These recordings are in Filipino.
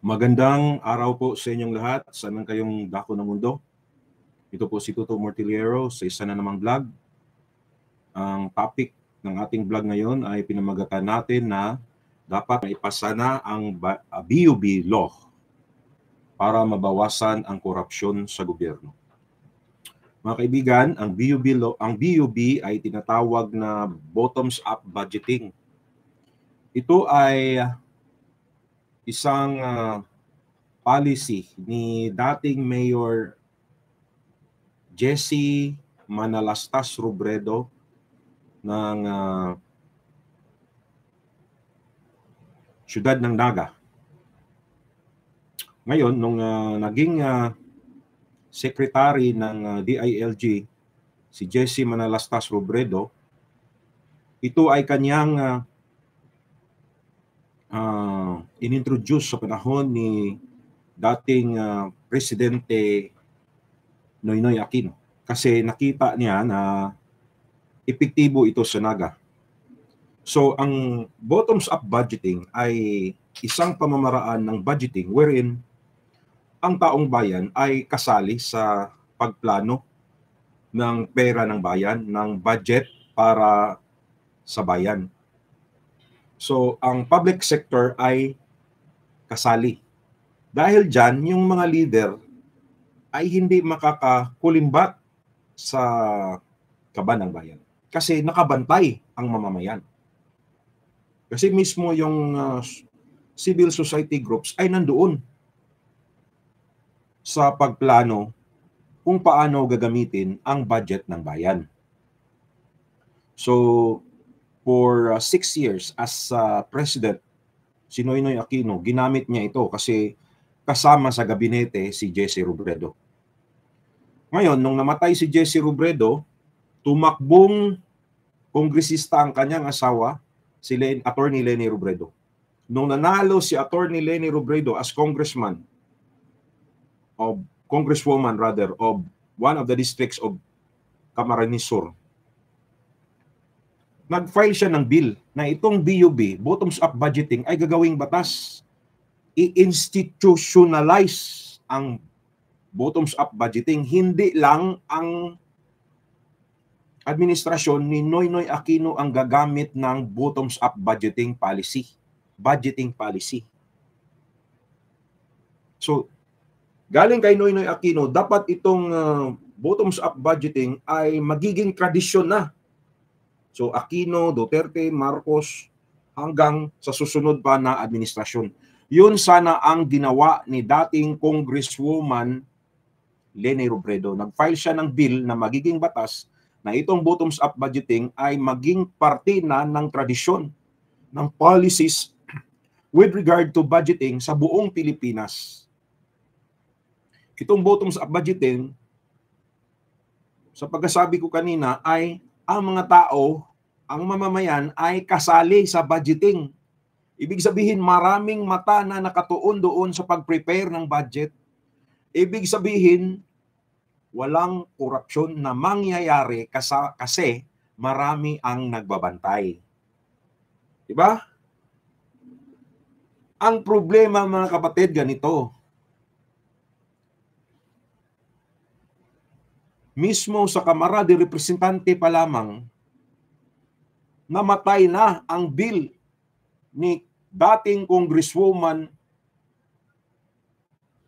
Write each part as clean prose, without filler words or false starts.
Magandang araw po sa inyong lahat. Saan man kayong dako ng mundo. Ito po si Tuto Mortillero sa isa na namang vlog. Ang topic ng ating vlog ngayon ay pinamagatan natin na dapat maipasa na ang BUB law para mabawasan ang korupsyon sa gobyerno. Mga kaibigan, ang BUB ay tinatawag na bottoms-up budgeting. Ito ay isang policy ni dating Mayor Jesse Manalastas Robredo ng siyudad ng Naga. Ngayon, nung naging secretary ng DILG, si Jesse Manalastas Robredo, ito ay kanyang inintroduce sa panahon ni dating Presidente Noynoy Aquino. Kasi nakita niya na epektibo ito sa Naga. So, ang bottoms-up budgeting ay isang pamamaraan ng budgeting wherein ang taong bayan ay kasali sa pagplano ng pera ng bayan, ng budget para sa bayan. So, ang public sector ay kasali. Dahil dyan, yung mga leader ay hindi makakakulimbat sa kaban ng bayan. Kasi nakabantay ang mamamayan. Kasi mismo yung civil society groups ay nandoon sa pagplano kung paano gagamitin ang budget ng bayan. So, for 6 years as president, si Noynoy Aquino, ginamit niya ito kasi kasama sa gabinete si Jesse Robredo. Ngayon, nung namatay si Jesse Robredo, tumakbong kongresista ang kanyang asawa, si Attorney Leni Robredo. Nung nanalo si Attorney Leni Robredo as congresswoman of one of the districts of Camarines Sur, nag-file siya ng bill na itong BUB, bottoms-up budgeting, ay gagawing batas. I-institutionalize ang bottoms-up budgeting. Hindi lang ang administrasyon ni Noynoy Aquino ang gagamit ng bottoms-up budgeting policy. So, galing kay Noynoy Aquino, dapat itong bottoms-up budgeting ay magiging tradisyon na. So, Aquino, Duterte, Marcos, hanggang sa susunod pa na administrasyon. Yun sana ang ginawa ni dating Congresswoman Leni Robredo. Nag-file siya ng bill na magiging batas na itong bottoms-up budgeting ay maging parte na ng tradisyon ng policies with regard to budgeting sa buong Pilipinas. Itong bottoms-up budgeting, sa pagkasabi ko kanina, ay ang mga tao, ang mamamayan ay kasali sa budgeting. Ibig sabihin, maraming mata na nakatuon doon sa pag-prepare ng budget. Ibig sabihin, walang korupsyon na mangyayari kasi marami ang nagbabantay. Diba? Ang problema, mga kapatid, ganito. Mismo sa Kamara de Representante pa lamang, namatay na ang bill ni dating Congresswoman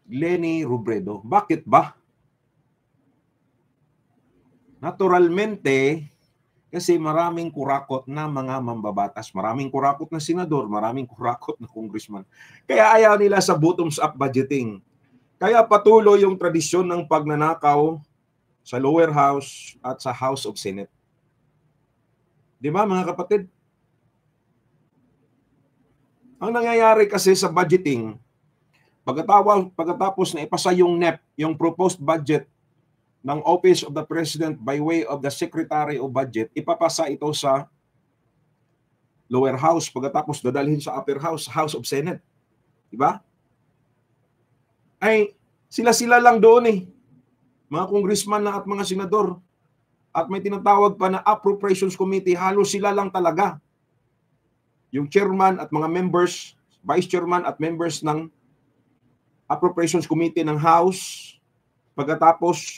Leni Robredo. Bakit ba? Naturalmente, kasi maraming kurakot na mga mambabatas, maraming kurakot na senador, maraming kurakot na congressman. Kaya ayaw nila sa bottoms-up budgeting. Kaya patuloy yung tradisyon ng pagnanakaw sa lower house at sa House of Senate. Di ba, mga kapatid? Ang nangyayari kasi sa budgeting, pagkatapos na ipasa yung NEP, yung proposed budget ng Office of the President by way of the Secretary of Budget, ipapasa ito sa lower house, pagkatapos dadalhin sa upper house, House of Senate. Di ba? Ay, sila-sila lang doon eh. Mga congressman at mga senador. At may tinatawag pa na Appropriations Committee, halos sila lang talaga. Yung chairman at mga members, vice chairman at members ng Appropriations Committee ng House. Pagkatapos,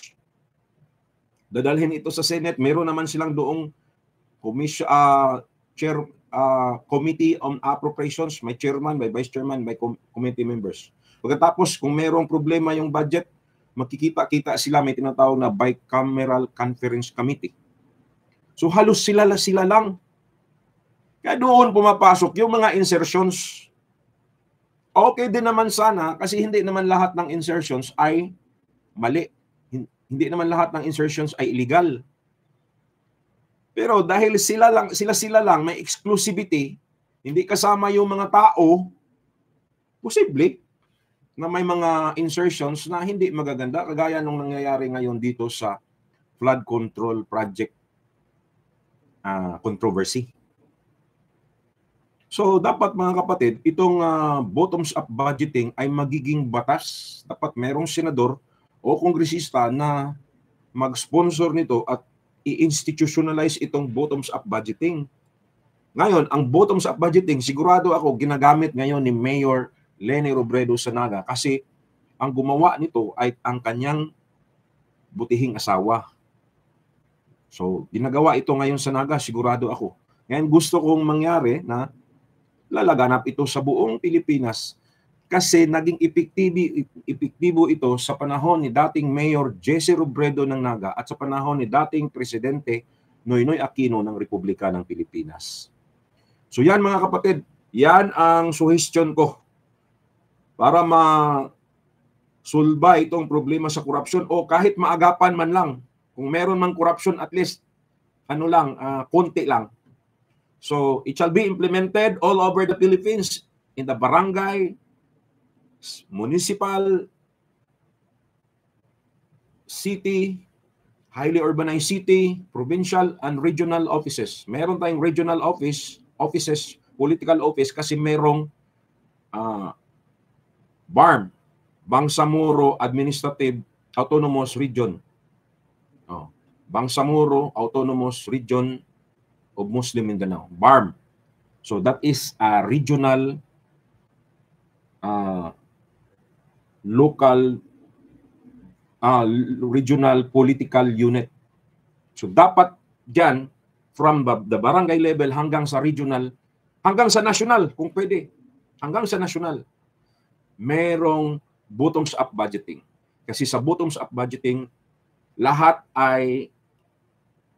dadalhin ito sa Senate. Meron naman silang doong Committee on Appropriations. May chairman, may vice chairman, may committee members. Pagkatapos, kung merong problema yung budget, makikita-kita sila, may tinatawag na Bicameral Conference Committee. So halos sila lang. Kaya doon pumapasok yung mga insertions. Okay din naman sana kasi hindi naman lahat ng insertions ay mali. Hindi naman lahat ng insertions ay illegal. Pero dahil sila lang may exclusivity, hindi kasama yung mga tao, posible na may mga insertions na hindi magaganda kagaya nung nangyayari ngayon dito sa flood control project controversy. So dapat mga kapatid, itong bottoms-up budgeting ay magiging batas. Dapat merong senador o kongresista na mag-sponsor nito at i-institutionalize itong bottoms-up budgeting. Ngayon, ang bottoms-up budgeting, sigurado ako ginagamit ngayon ni Mayor Leni Robredo sa Naga kasi ang gumawa nito ay ang kanyang butihing asawa. So, ginagawa ito ngayon sa Naga, sigurado ako. Ngayon, gusto kong mangyari na lalaganap ito sa buong Pilipinas kasi naging epektibo ito sa panahon ni dating Mayor Jesse Robredo ng Naga at sa panahon ni dating Presidente Noynoy Aquino ng Republika ng Pilipinas. So yan mga kapatid, yan ang suggestion ko para masulba itong problema sa korupsyon o kahit maagapan man lang. Kung meron man korupsyon, at least konti lang. So, it shall be implemented all over the Philippines in the barangay, municipal, city, highly urbanized city, provincial, and regional offices. Meron tayong regional offices, political office, kasi merong BARM, Bangsamoro Administrative Autonomous Region. Bangsamoro Autonomous Region of Muslim Mindanao, BARM. So that is a regional regional political unit. So dapat dyan, from the barangay level hanggang sa regional, hanggang sa national, kung pwede, hanggang sa national, merong bottoms-up budgeting. Kasi sa bottoms-up budgeting, lahat ay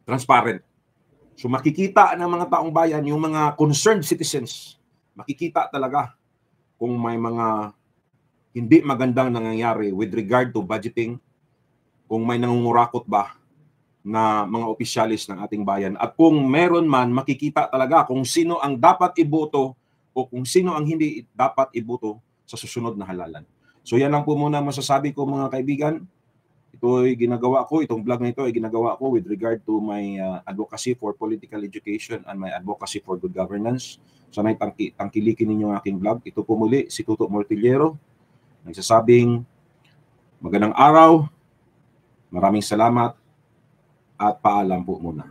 transparent. So makikita ng mga taong bayan, yung mga concerned citizens, makikita talaga kung may mga hindi magandang nangyayari with regard to budgeting, kung may nangungurakot ba na mga opisyalis ng ating bayan. At kung meron man, makikita talaga kung sino ang dapat iboto o kung sino ang hindi dapat iboto sa susunod na halalan. So yan lang po muna masasabi ko mga kaibigan. Ito ay ginagawa ko, itong vlog na ito ay ginagawa ko with regard to my advocacy for political education and my advocacy for good governance. Sana'y tangkilikin ninyo ang aking vlog. Ito po muli, si Tuto Mortillero, nagsasabing magandang araw, maraming salamat, at paalam po muna.